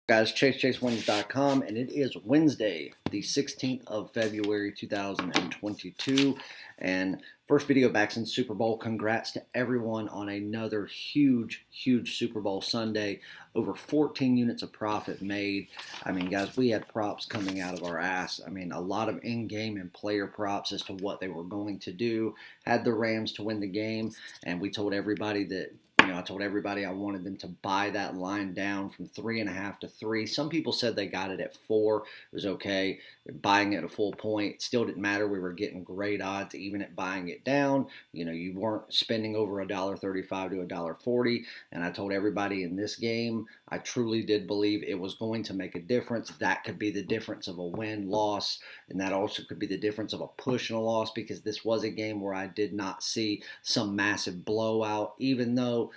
Guys, ChaseWins.com, and it is Wednesday, the 16th of February, 2022, and first video back since Super Bowl. Congrats to everyone on another huge Super Bowl Sunday. Over 14 units of profit made. I mean, guys, we had props coming out of our ass. I mean, a lot of in-game and player props as to what they were going to do. Had the Rams to win the game, and we told everybody that I told everybody I wanted them to buy that line down from 3.5 to 3. Some people said they got it at 4. It was okay. Buying it at a full point still didn't matter. We were getting great odds even at buying it down. You weren't spending over $1.35 to $1.40. And I told everybody in this game, I truly did believe it was going to make a difference. That could be the difference of a win-loss, and that also could be the difference of a push and a loss, because this was a game where I did not see some massive blowout, even though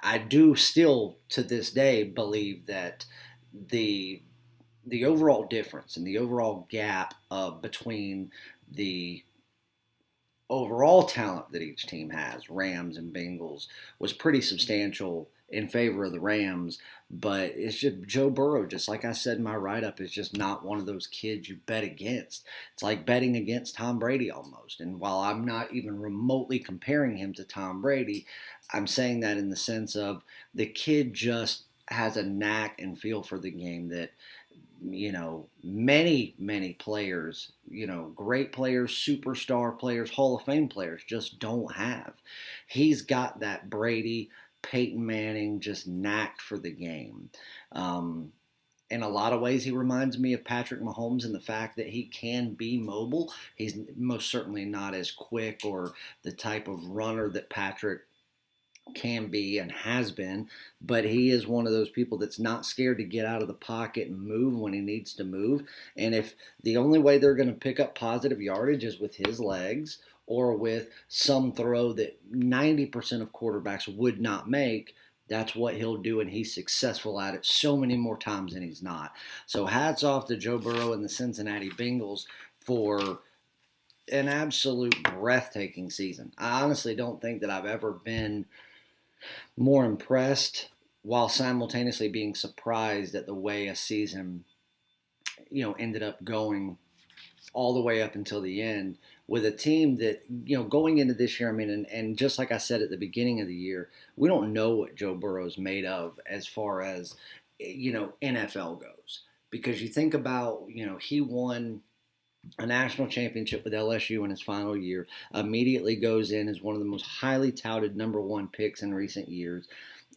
I do still to this day believe that the overall difference and the overall gap between the overall talent that each team has, Rams and Bengals, was pretty substantial in favor of the Rams. But it's just Joe Burrow, just like I said in my write-up, is just not one of those kids you bet against. It's like betting against Tom Brady almost. And while I'm not even remotely comparing him to Tom Brady, I'm saying that in the sense of the kid just has a knack and feel for the game that many players, great players, superstar players, Hall of Fame players just don't have. He's got that Brady, Peyton Manning just knack for the game. In a lot of ways, he reminds me of Patrick Mahomes in the fact that he can be mobile. He's most certainly not as quick or the type of runner that Patrick can be and has been, but he is one of those people that's not scared to get out of the pocket and move when he needs to move. And if the only way they're going to pick up positive yardage is with his legs or with some throw that 90% of quarterbacks would not make, that's what he'll do, and he's successful at it so many more times than he's not. So hats off to Joe Burrow and the Cincinnati Bengals for an absolute breathtaking season. I honestly don't think that I've ever been more impressed while simultaneously being surprised at the way a season, ended up going all the way up until the end with a team that, going into this year, I mean, and just like I said at the beginning of the year, we don't know what Joe Burrow's made of as far as, NFL goes. Because you think about, he won a national championship with LSU in his final year, immediately goes in as one of the most highly touted number one picks in recent years.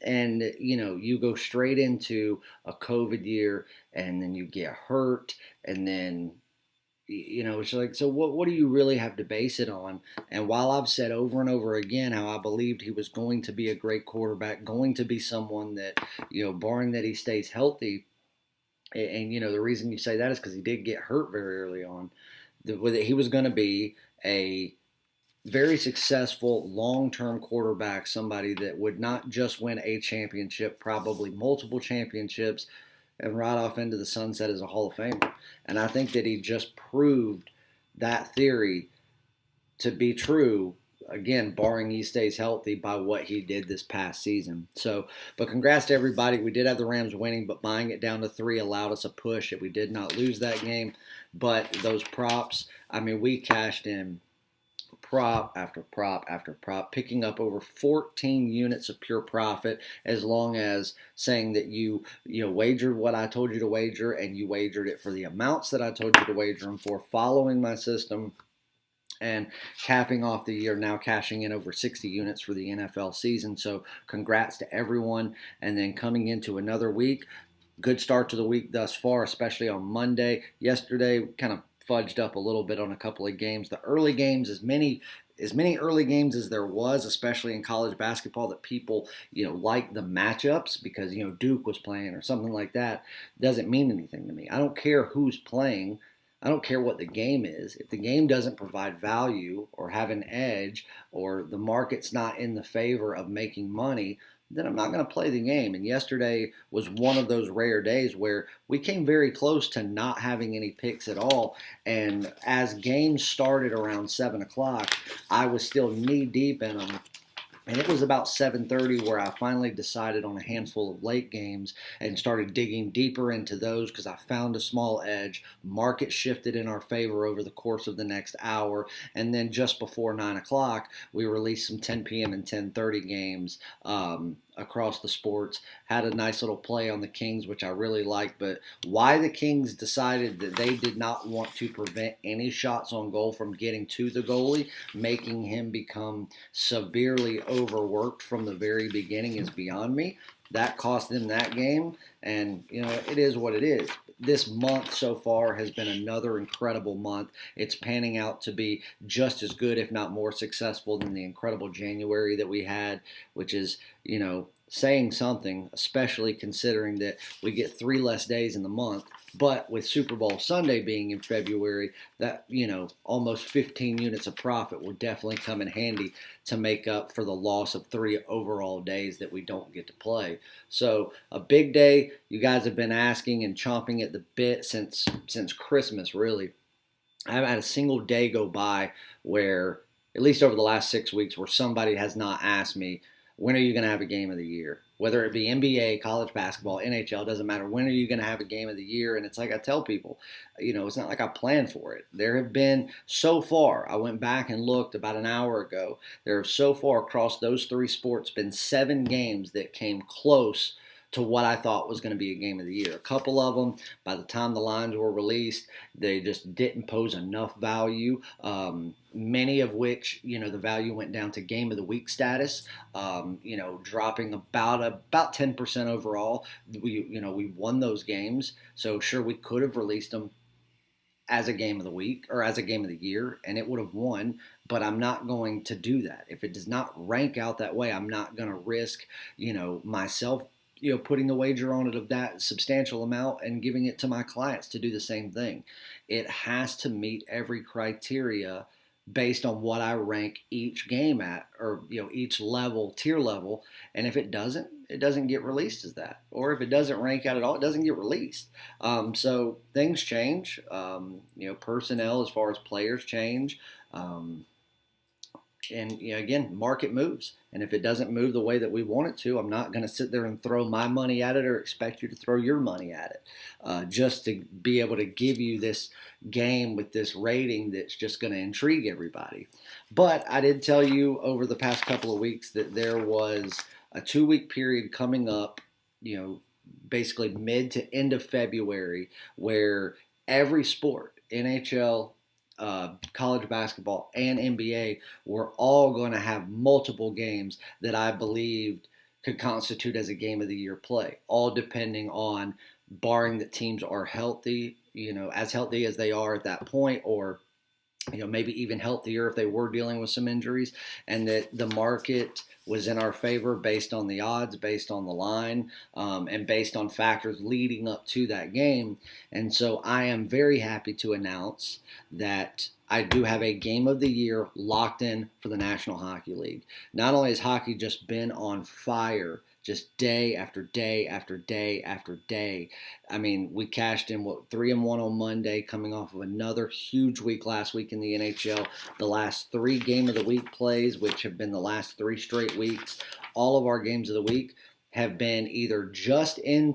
And, you go straight into a COVID year, and then you get hurt, and then, it's like, so what do you really have to base it on? And while I've said over and over again how I believed he was going to be a great quarterback, going to be someone that, barring that he stays healthy, and the reason you say that is because he did get hurt very early on. He was going to be a very successful long-term quarterback, somebody that would not just win a championship, probably multiple championships, and ride off into the sunset as a Hall of Famer. And I think that he just proved that theory to be true, again, barring he stays healthy, by what he did this past season. So, but congrats to everybody. We did have the Rams winning, but buying it down to 3 allowed us a push. We did not lose that game. But those props, I mean, we cashed in prop after prop after prop, picking up over 14 units of pure profit, as long as saying that you wagered what I told you to wager, and you wagered it for the amounts that I told you to wager them for, following my system, and capping off the year, now cashing in over 60 units for the NFL season. So congrats to everyone. And then coming into another week, good start to the week thus far, especially on Monday. Yesterday, kind of fudged up a little bit on a couple of games. The early games, as many early games as there was, especially in college basketball, that people, like the matchups because, Duke was playing or something like that, doesn't mean anything to me. I don't care who's playing. I don't care what the game is. If the game doesn't provide value or have an edge, or the market's not in the favor of making money, then I'm not going to play the game. And yesterday was one of those rare days where we came very close to not having any picks at all. And as games started around 7 o'clock, I was still knee deep in them. And it was about 7:30 where I finally decided on a handful of late games and started digging deeper into those because I found a small edge. Market shifted in our favor over the course of the next hour, and then just before 9 o'clock, we released some 10 p.m. and 10:30 games across the sports. Had a nice little play on the Kings, which I really liked. But why the Kings decided that they did not want to prevent any shots on goal from getting to the goalie, making him become severely overworked from the very beginning is beyond me. That cost them that game, and it is what it is. This month so far has been another incredible month. It's panning out to be just as good, if not more successful than the incredible January that we had, which is, saying something, especially considering that we get 3 less days in the month. But with Super Bowl Sunday being in February, that, almost 15 units of profit will definitely come in handy to make up for the loss of 3 overall days that we don't get to play. So a big day. You guys have been asking and chomping at the bit since Christmas, really. I haven't had a single day go by where, at least over the last 6 weeks, where somebody has not asked me, when are you going to have a game of the year? Whether it be NBA, college basketball, NHL, doesn't matter. When are you going to have a game of the year? And it's like I tell people, it's not like I planned for it. There have been so far, I went back and looked about an hour ago, there have so far across those 3 sports been 7 games that came close to what I thought was going to be a game of the year. A couple of them, by the time the lines were released, they just didn't pose enough value. Many of which, the value went down to game of the week status, dropping about 10% overall. We won those games. So sure, we could have released them as a game of the week or as a game of the year, and it would have won, but I'm not going to do that. If it does not rank out that way, I'm not going to risk, myself putting the wager on it of that substantial amount and giving it to my clients to do the same thing. It has to meet every criteria based on what I rank each game at, or each tier level. And if it doesn't get released as that. Or if it doesn't rank out at all, it doesn't get released. So things change. Personnel as far as players change. And again, market moves. And if it doesn't move the way that we want it to, I'm not going to sit there and throw my money at it or expect you to throw your money at it. Just to be able to give you this game with this rating that's just going to intrigue everybody. But I did tell you over the past couple of weeks that there was a 2-week period coming up, basically mid to end of February, where every sport, NHL, college basketball, and NBA, were all going to have multiple games that I believed could constitute as a game of the year play, all depending on, barring that teams are healthy, as healthy as they are at that point, or maybe even healthier if they were dealing with some injuries, and that the market was in our favor based on the odds, based on the line, and based on factors leading up to that game. And so I am very happy to announce that I do have a game of the year locked in for the National Hockey League. Not only has hockey just been on fire, just day after day after day after day. I mean, we cashed in 3-1 on Monday, coming off of another huge week last week in the NHL. The last 3 game of the week plays, which have been the last 3 straight weeks, all of our games of the week have been either just at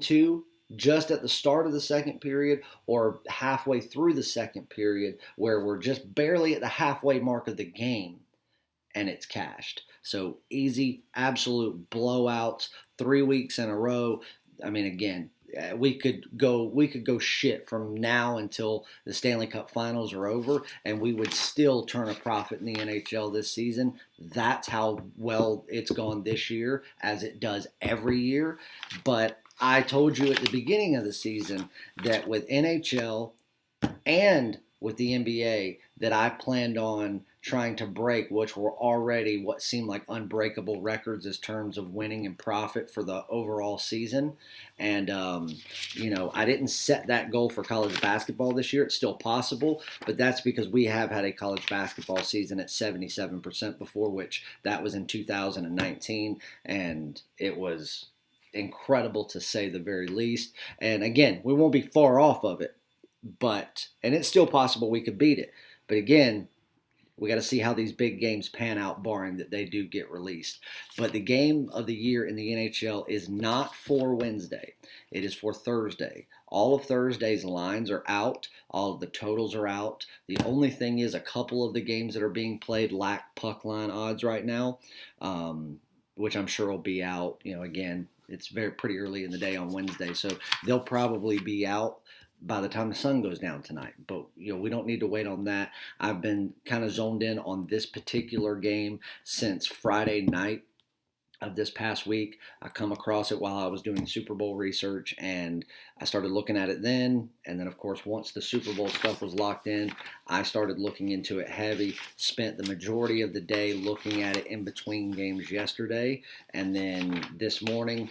the start of the second period or halfway through the second period, where we're just barely at the halfway mark of the game and it's cashed. So easy, absolute blowouts, 3 weeks in a row. I mean, again, we could go shit from now until the Stanley Cup Finals are over, and we would still turn a profit in the NHL this season. That's how well it's gone this year, as it does every year. But I told you at the beginning of the season that with NHL and with the NBA that I planned on trying to break, which were already what seemed like unbreakable records in terms of winning and profit for the overall season. And, I didn't set that goal for college basketball this year. It's still possible, but that's because we have had a college basketball season at 77% before, which that was in 2019, and it was incredible to say the very least. And again, we won't be far off of it, and it's still possible we could beat it. But again, We got to see how these big games pan out, barring that they do get released. But the game of the year in the NHL is not for Wednesday. It is for Thursday. All of Thursday's lines are out. All of the totals are out. The only thing is a couple of the games that are being played lack puck line odds right now, which I'm sure will be out. Again, it's pretty early in the day on Wednesday, so they'll probably be out by the time the sun goes down tonight. But we don't need to wait on that. I've been kind of zoned in on this particular game since Friday night of this past week. I come across it while I was doing Super Bowl research, and I started looking at it then. And then, of course, once the Super Bowl stuff was locked in, I started looking into it heavy. Spent the majority of the day looking at it in between games yesterday, and then this morning,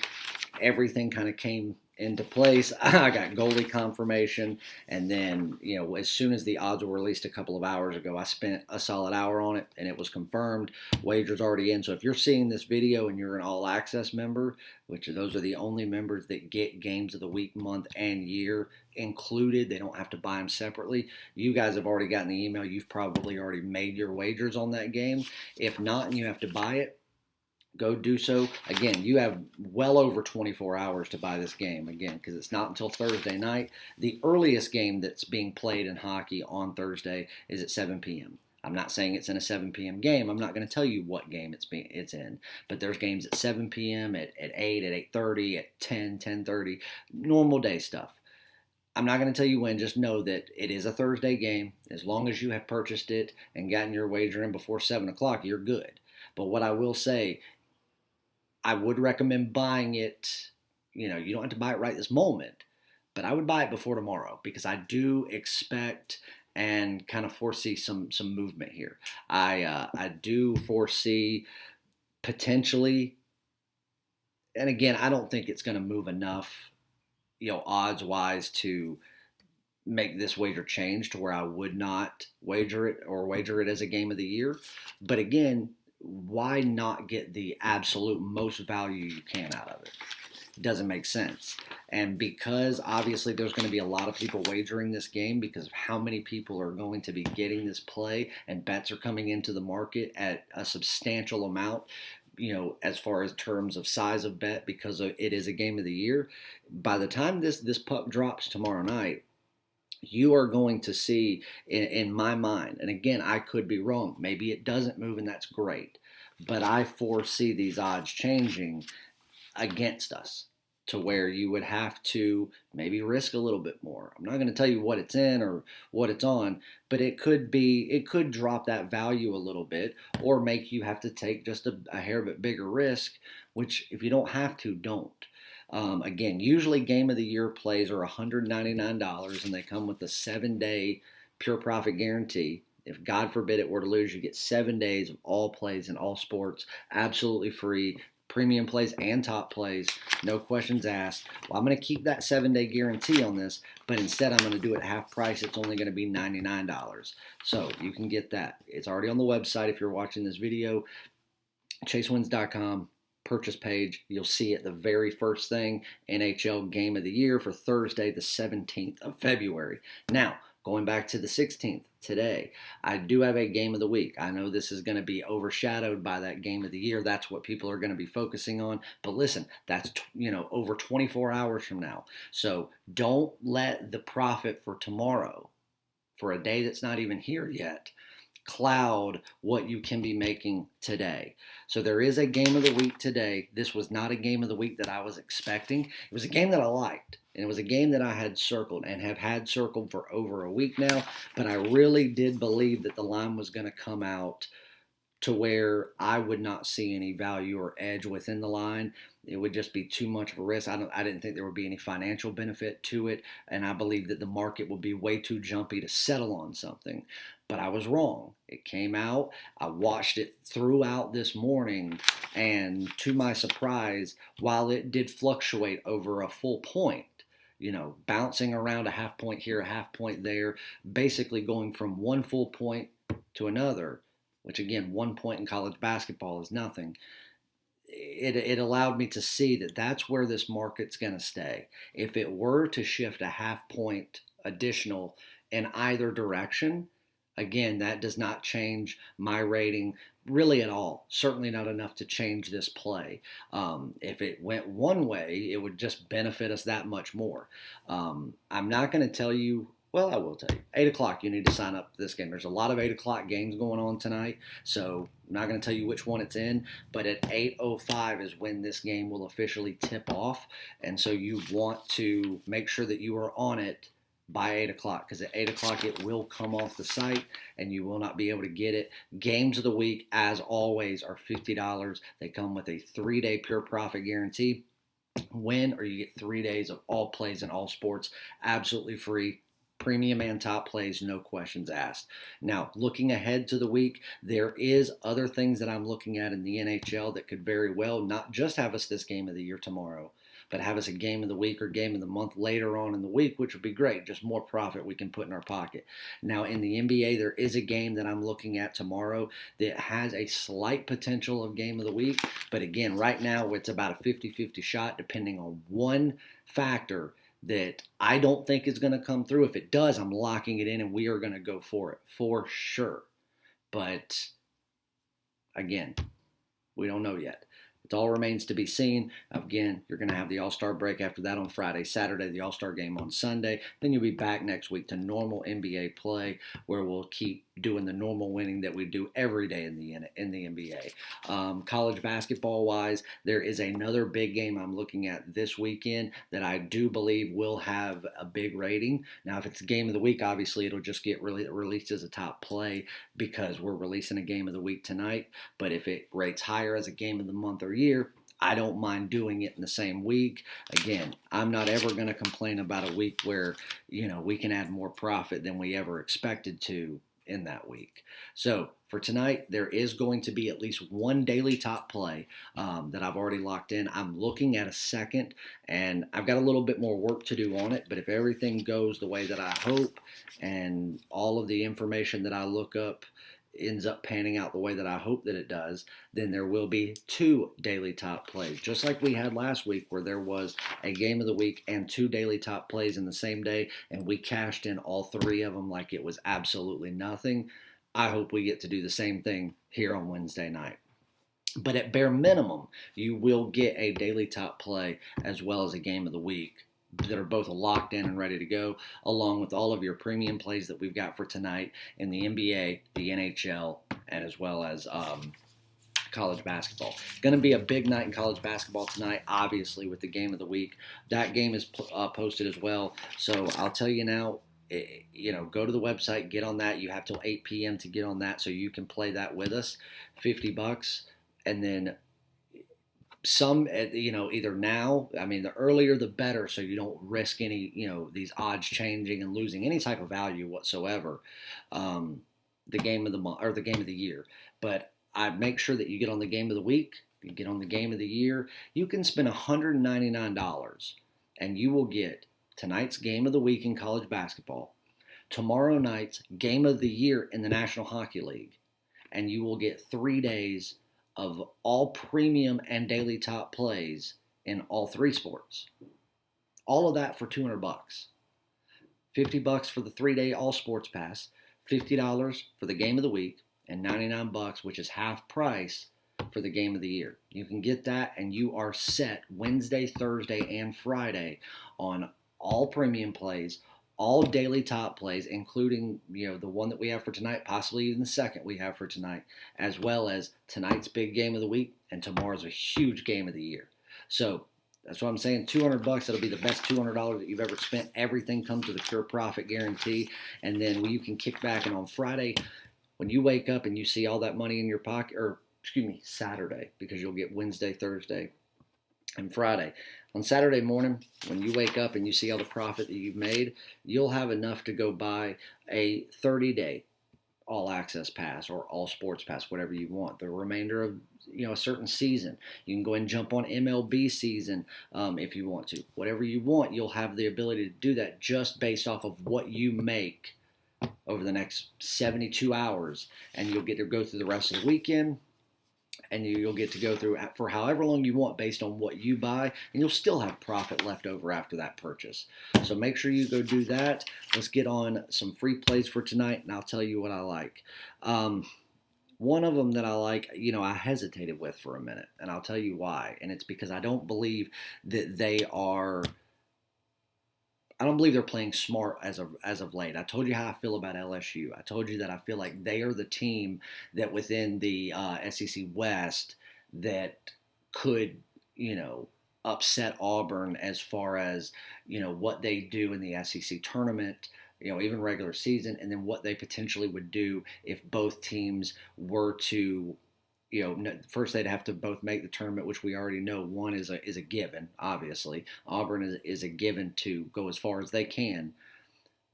everything kind of came into place. I got goalie confirmation, and then as soon as the odds were released a couple of hours ago, I spent a solid hour on it, and it was confirmed. Wager's already in. So if you're seeing this video and you're an all access member, which those are the only members that get games of the week, month, and year included, they don't have to buy them separately. You guys have already gotten the email. You've probably already made your wagers on that game. If not, and you have to buy it, go do so. Again, you have well over 24 hours to buy this game, again, because it's not until Thursday night. The earliest game that's being played in hockey on Thursday is at 7 p.m. I'm not saying it's in a 7 p.m. game. I'm not going to tell you what game it's in. But there's games at 7 p.m., at 8, at 8:30, at 10, 10:30, normal day stuff. I'm not going to tell you when. Just know that it is a Thursday game. As long as you have purchased it and gotten your wager in before 7 o'clock, you're good. But what I will say, I would recommend buying it. You don't have to buy it right this moment, but I would buy it before tomorrow, because I do expect and kind of foresee some movement here. I do foresee potentially, and again, I don't think it's going to move enough, odds wise, to make this wager change to where I would not wager it as a game of the year. But again, why not get the absolute most value you can out of it? It doesn't make sense. And because obviously there's going to be a lot of people wagering this game because of how many people are going to be getting this play, and bets are coming into the market at a substantial amount, as far as terms of size of bet, because it is a game of the year. By the time this puck drops tomorrow night, you are going to see, in my mind, and again, I could be wrong. Maybe it doesn't move, and that's great. But I foresee these odds changing against us to where you would have to maybe risk a little bit more. I'm not going to tell you what it's in or what it's on, but it could drop that value a little bit, or make you have to take just a hair bit bigger risk, which if you don't have to, don't. Again, usually game of the year plays are $199, and they come with a 7-day pure profit guarantee. If God forbid it were to lose, you get 7 days of all plays in all sports, absolutely free. Premium plays and top plays, no questions asked. Well, I'm going to keep that 7-day guarantee on this, but instead I'm going to do it half price. It's only going to be $99. So you can get that. It's already on the website if you're watching this video, chasewins.com. Purchase page. You'll see it the very first thing, NHL Game of the Year for Thursday, the 17th of February. Now, going back to the 16th, today, I do have a Game of the Week. I know this is going to be overshadowed by that Game of the Year. That's what people are going to be focusing on. But listen, that's over 24 hours from now. So don't let the profit for tomorrow, for a day that's not even here yet, cloud what you can be making today. So there is a Game of the Week today. This was not a Game of the Week that I was expecting. It was a game that I liked, and it was a game that I had circled and have had circled for over a week now, but I really did believe that the line was going to come out to where I would not see any value or edge within the line. It would just be too much of a risk. I didn't think there would be any financial benefit to it, and I believe that the market would be way too jumpy to settle on something. But I was wrong. It came out. I watched it throughout this morning, and to my surprise, while it did fluctuate over a full point, bouncing around a half point here, a half point there, basically going from one full point to another, which again, 1 point in college basketball is nothing. It allowed me to see that that's where this market's going to stay. If it were to shift a half point additional in either direction, Again, that does not change my rating really at all. Certainly not enough to change this play. If it went one way, it would just benefit us that much more. I'm not going to tell you. Well, I will tell you. 8 o'clock, you need to sign up for this game. There's a lot of 8 o'clock games going on tonight, so I'm not going to tell you which one it's in, but at 8:05 is when this game will officially tip off, and so you want to make sure that you are on it by 8 o'clock, because at 8 o'clock it will come off the site and you will not be able to get it. Games of the week, as always, are $50. They come with a 3-day pure profit guarantee. Win or you get 3 days of all plays in all sports, absolutely free. Premium and top plays, no questions asked. Now, looking ahead to the week, there is other things that I'm looking at in the NHL that could very well not just have us this game of the year tomorrow, but have us a game of the week or game of the month later on in the week, which would be great. Just more profit we can put in our pocket. Now, in the NBA, there is a game that I'm looking at tomorrow that has a slight potential of game of the week. But again, right now, it's about a 50-50 shot, depending on one factor that I don't think is going to come through. If it does, I'm locking it in, and we are going to go for it for sure. But again, we don't know yet. It all remains to be seen. Again, you're going to have the All-Star break after that on Friday, Saturday, the All-Star game on Sunday. Then you'll be back next week to normal NBA play, where we'll keep doing the normal winning that we do every day in the NBA. College basketball-wise, there is another big game I'm looking at this weekend that I do believe will have a big rating. Now, if it's a game of the week, obviously it'll just get released as a top play because we're releasing a game of the week tonight. But if it rates higher as a game of the month or year, I don't mind doing it in the same week. Again, I'm not ever going to complain about a week where, we can add more profit than we ever expected to in that week. So for tonight, there is going to be at least one daily top play that I've already locked in. I'm looking at a second, and I've got a little bit more work to do on it, but if everything goes the way that I hope and all of the information that I look up ends up panning out the way that I hope that it does, then there will be 2 daily top plays, just like we had last week where there was a game of the week and 2 daily top plays in the same day, and we cashed in all 3 of them like it was absolutely nothing. I hope we get to do the same thing here on Wednesday night. But at bare minimum, you will get a daily top play as well as a game of the week that are both locked in and ready to go, along with all of your premium plays that we've got for tonight in the NBA, the NHL, and as well as college basketball. Going to be a big night in college basketball tonight, obviously, with the game of the week. That game is posted as well. So I'll tell you now, go to the website, get on that. You have till 8 p.m. to get on that so you can play that with us. $50. And then some, either now, the earlier the better, so you don't risk any, these odds changing and losing any type of value whatsoever. The game of the month or the game of the year. But I make sure that you get on the game of the week, you get on the game of the year. You can spend $199 and you will get tonight's game of the week in college basketball, tomorrow night's game of the year in the National Hockey League, and you will get 3 days of all premium and daily top plays in all 3 sports. All of that for $200. $50 for the 3-day all sports pass, $50 for the game of the week, and $99, which is half price, for the game of the year. You can get that and you are set Wednesday, Thursday, and Friday on all premium plays, all daily top plays, including, the one that we have for tonight, possibly even the second we have for tonight, as well as tonight's big game of the week, and tomorrow's a huge game of the year. So that's what I'm saying. $200, that'll be the best $200 that you've ever spent. Everything comes with a pure profit guarantee, and then you can kick back, and on Friday, when you wake up and you see all that money in your pocket, Saturday, because you'll get Wednesday, Thursday, and Friday. On Saturday morning, when you wake up and you see all the profit that you've made, you'll have enough to go buy a 30-day all-access pass or all-sports pass, whatever you want. The remainder of a certain season. You can go and jump on MLB season if you want to. Whatever you want, you'll have the ability to do that just based off of what you make over the next 72 hours. And you'll get to go through the rest of the weekend and you'll get to go through for however long you want based on what you buy, and you'll still have profit left over after that purchase. So make sure you go do that. Let's get on some free plays for tonight, and I'll tell you what I like. One of them that I like, I hesitated with for a minute, and I'll tell you why. And it's because I don't believe that I don't believe they're playing smart as of late. I told you how I feel about LSU. I told you that I feel like they are the team that within the SEC West that could, upset Auburn as far as what they do in the SEC tournament, even regular season, and then what they potentially would do if both teams were to first they'd have to both make the tournament, which we already know one is a given. Obviously, Auburn is a given to go as far as they can.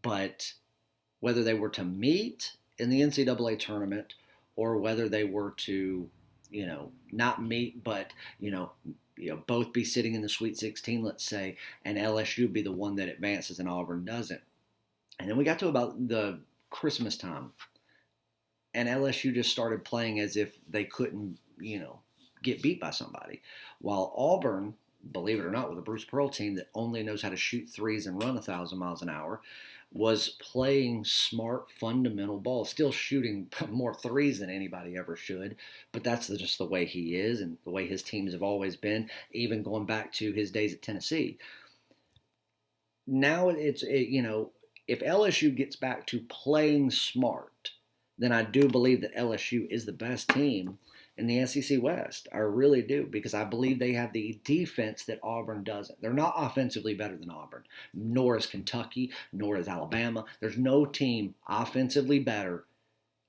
But whether they were to meet in the NCAA tournament or whether they were to, not meet, but both be sitting in the Sweet 16, let's say, and LSU be the one that advances and Auburn doesn't. And then we got to about the Christmas time. And LSU just started playing as if they couldn't, get beat by somebody. While Auburn, believe it or not, with a Bruce Pearl team that only knows how to shoot threes and run 1,000 miles an hour, was playing smart, fundamental ball, still shooting more threes than anybody ever should. But that's just the way he is and the way his teams have always been, even going back to his days at Tennessee. Now if LSU gets back to playing smart, then I do believe that LSU is the best team in the SEC West. I really do, because I believe they have the defense that Auburn doesn't. They're not offensively better than Auburn, nor is Kentucky, nor is Alabama. There's no team offensively better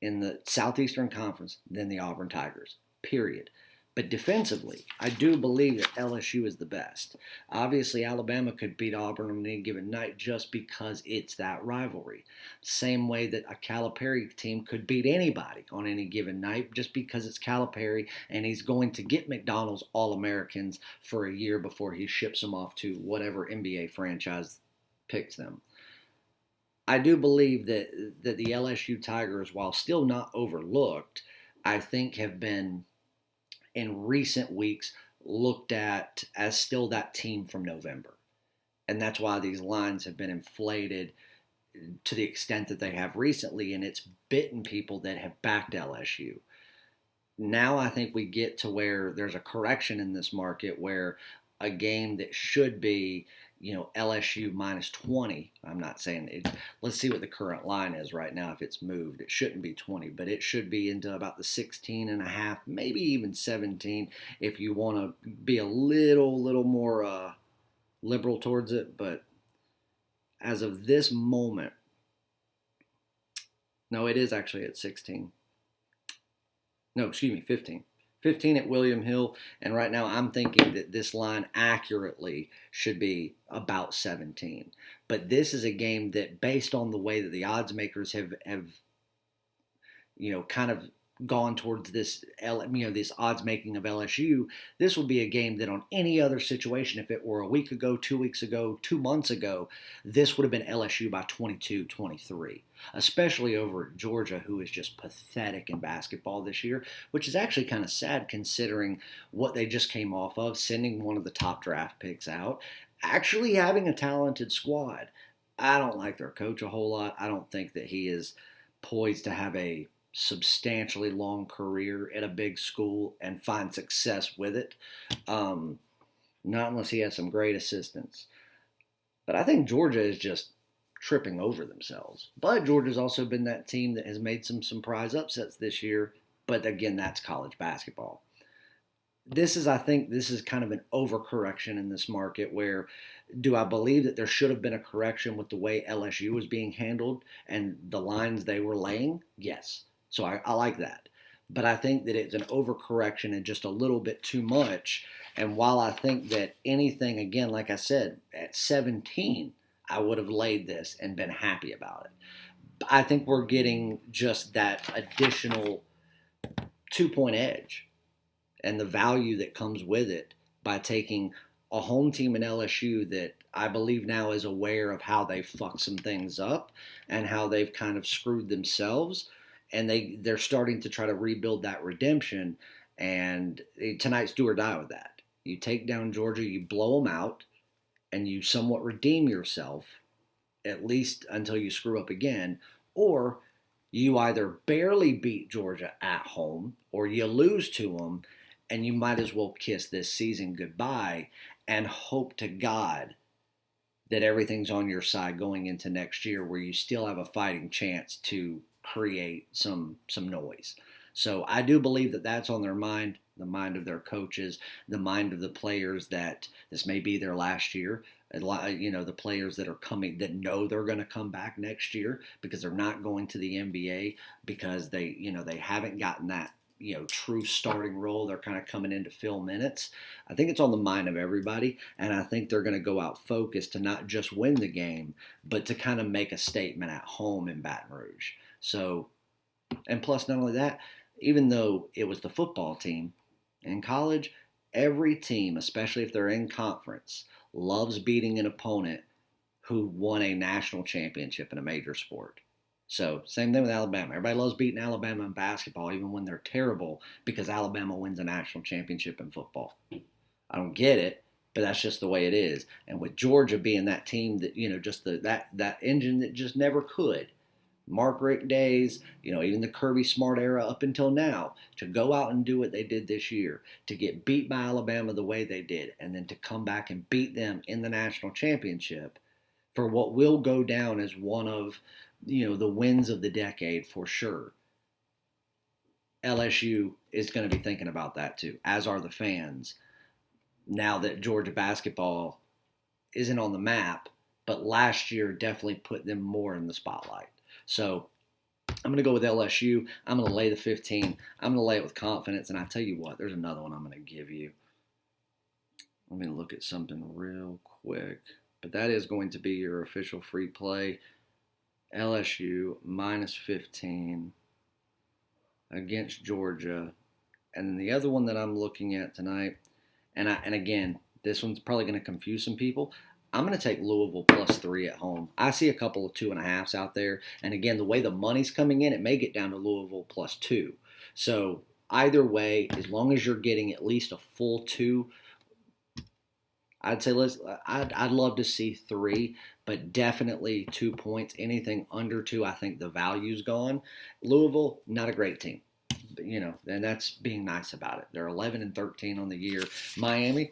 in the Southeastern Conference than the Auburn Tigers, period. But defensively, I do believe that LSU is the best. Obviously, Alabama could beat Auburn on any given night just because it's that rivalry. Same way that a Calipari team could beat anybody on any given night just because it's Calipari and he's going to get McDonald's All-Americans for a year before he ships them off to whatever NBA franchise picks them. I do believe that the LSU Tigers, while still not overlooked, I think have been in recent weeks looked at as still that team from November. And that's why these lines have been inflated to the extent that they have recently, and it's bitten people that have backed LSU. Now I think we get to where there's a correction in this market where a game that should be, LSU minus 20. I'm not saying it. Let's see what the current line is right now. If it's moved, it shouldn't be 20, but it should be into about the 16 and a half, maybe even 17 if you want to be a little more liberal towards it. But as of this moment, no, it is actually at 16. No, excuse me, 15. 15 at William Hill, and right now I'm thinking that this line accurately should be about 17. But this is a game that, based on the way that the odds makers have kind of gone towards this, this odds making of LSU, this would be a game that on any other situation, if it were a week ago, 2 weeks ago, 2 months ago, this would have been LSU by 22, 23, especially over at Georgia, who is just pathetic in basketball this year, which is actually kind of sad considering what they just came off of, sending one of the top draft picks out, actually having a talented squad. I don't like their coach a whole lot. I don't think that he is poised to have a substantially long career at a big school and find success with it. Not unless he has some great assistants. But I think Georgia is just tripping over themselves. But Georgia's also been that team that has made some surprise upsets this year. But again, that's college basketball. I think this is kind of an overcorrection in this market where, do I believe that there should have been a correction with the way LSU was being handled and the lines they were laying? Yes. So I like that. But I think that it's an overcorrection and just a little bit too much. And while I think that anything, again, like I said, at 17, I would have laid this and been happy about it. I think we're getting just that additional 2-point edge and the value that comes with it by taking a home team in LSU that I believe now is aware of how they fucked some things up and how they've kind of screwed themselves. And they're starting to try to rebuild that redemption. And tonight's do or die with that. You take down Georgia, you blow them out, and you somewhat redeem yourself, at least until you screw up again, or you either barely beat Georgia at home or you lose to them, and you might as well kiss this season goodbye and hope to God that everything's on your side going into next year where you still have a fighting chance to create some noise. So I do believe that that's on their mind, the mind of their coaches, the mind of the players that this may be their last year. The players that are coming that know they're going to come back next year because they're not going to the NBA because they haven't gotten that true starting role. They're kind of coming in to fill minutes. I think it's on the mind of everybody, and I think they're going to go out focused to not just win the game, but to kind of make a statement at home in Baton Rouge. So, and plus, not only that, even though it was the football team in college, every team, especially if they're in conference, loves beating an opponent who won a national championship in a major sport. So, same thing with Alabama. Everybody loves beating Alabama in basketball, even when they're terrible, because Alabama wins a national championship in football. I don't get it, but that's just the way it is. And with Georgia being that team that, just that engine that just never could, Mark Richt days, even the Kirby Smart era up until now, to go out and do what they did this year, to get beat by Alabama the way they did, and then to come back and beat them in the national championship for what will go down as one of the wins of the decade for sure. LSU is going to be thinking about that too, as are the fans, now that Georgia basketball isn't on the map, but last year definitely put them more in the spotlight. So I'm going to go with LSU. I'm going to lay the 15. I'm going to lay it with confidence. And I tell you what, there's another one I'm going to give you. Let me look at something real quick. But that is going to be your official free play. LSU minus 15 against Georgia. And then the other one that I'm looking at tonight, and again, this one's probably going to confuse some people. I'm going to take Louisville plus 3 at home. I see a couple of 2.5s out there. And again, the way the money's coming in, it may get down to Louisville plus 2. So either way, as long as you're getting at least a full 2, I'd say I'd love to see 3, but definitely 2 points. Anything under 2, I think the value's gone. Louisville, not a great team. And that's being nice about it. They're 11-13 on the year. Miami,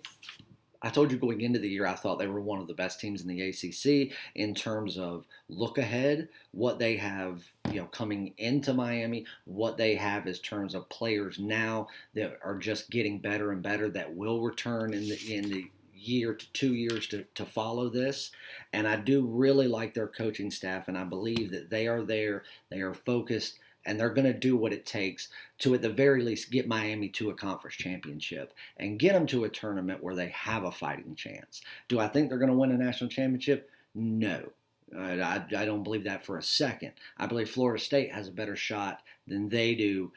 I told you going into the year, I thought they were one of the best teams in the ACC in terms of look ahead, what they have, coming into Miami, what they have as terms of players now that are just getting better and better that will return in the year to 2 years to follow this. And I do really like their coaching staff, and I believe that they are there, they are focused, and they're going to do what it takes to, at the very least, get Miami to a conference championship and get them to a tournament where they have a fighting chance. Do I think they're going to win a national championship? No. I don't believe that for a second. I believe Florida State has a better shot than they do,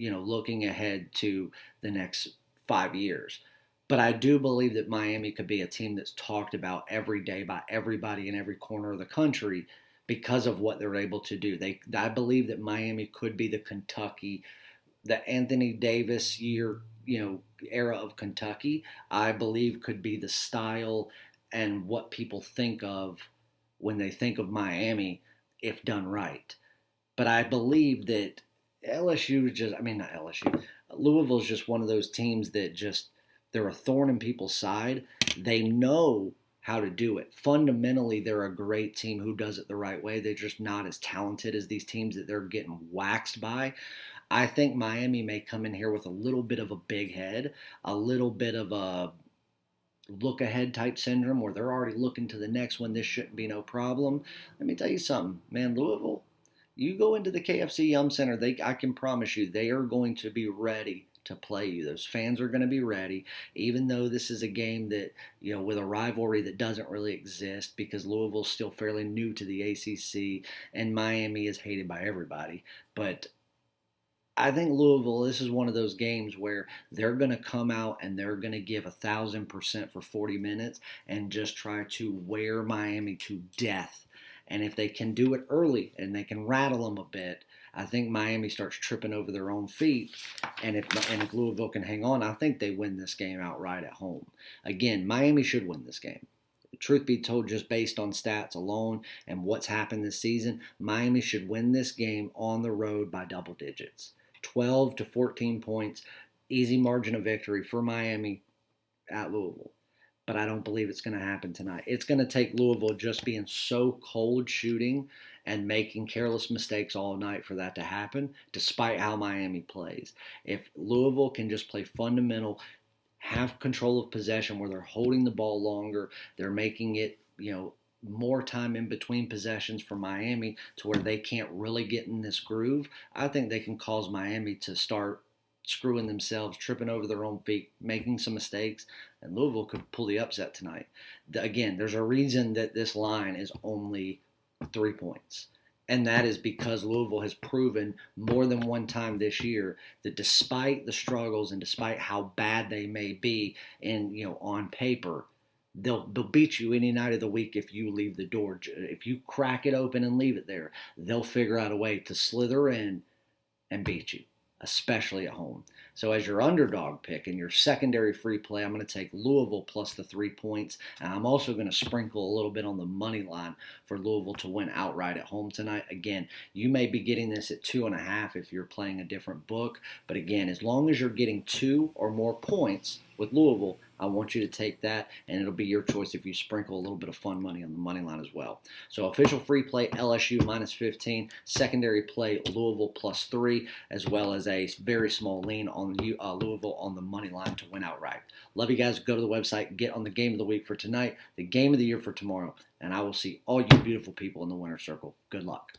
looking ahead to the next 5 years. But I do believe that Miami could be a team that's talked about every day by everybody in every corner of the country because of what they're able to do. I believe that Miami could be the Kentucky, the Anthony Davis era of Kentucky. I believe could be the style and what people think of when they think of Miami if done right. But I believe that Louisville's just one of those teams that just, they're a thorn in people's side. They know how to do it. Fundamentally, they're a great team who does it the right way. They're just not as talented as these teams that they're getting waxed by. I think Miami may come in here with a little bit of a big head, a little bit of a look ahead type syndrome where they're already looking to the next one. This shouldn't be no problem. Let me tell you something, man, Louisville, you go into the KFC Yum Center, I can promise you they are going to be ready to play you. Those fans are going to be ready, even though this is a game that, with a rivalry that doesn't really exist because Louisville's still fairly new to the ACC and Miami is hated by everybody. But I think Louisville, this is one of those games where they're going to come out and they're going to give 1,000% for 40 minutes and just try to wear Miami to death And if they can do it early and they can rattle them a bit, I think Miami starts tripping over their own feet. And if Louisville can hang on, I think they win this game outright at home. Again, Miami should win this game. Truth be told, just based on stats alone and what's happened this season, Miami should win this game on the road by double digits. 12 to 14 points, easy margin of victory for Miami at Louisville. But I don't believe it's going to happen tonight. It's going to take Louisville just being so cold shooting and making careless mistakes all night for that to happen, despite how Miami plays. If Louisville can just play fundamental, have control of possession where they're holding the ball longer, they're making it, more time in between possessions for Miami to where they can't really get in this groove, I think they can cause Miami to start screwing themselves, tripping over their own feet, making some mistakes, and Louisville could pull the upset tonight. Again, there's a reason that this line is only 3 points. And that is because Louisville has proven more than one time this year that despite the struggles and despite how bad they may be on paper, they'll beat you any night of the week if you leave the door. If you crack it open and leave it there, they'll figure out a way to slither in and beat you, especially at home. So as your underdog pick and your secondary free play, I'm going to take Louisville plus the 3 points. And I'm also going to sprinkle a little bit on the money line for Louisville to win outright at home tonight. Again, you may be getting this at 2.5 if you're playing a different book. But again, as long as you're getting 2 or more points with Louisville, I want you to take that, and it'll be your choice if you sprinkle a little bit of fun money on the money line as well. So official free play, LSU minus 15. Secondary play, Louisville plus 3, as well as a very small lean on Louisville on the money line to win outright. Love you guys. Go to the website, get on the game of the week for tonight, the game of the year for tomorrow, and I will see all you beautiful people in the winner's circle. Good luck.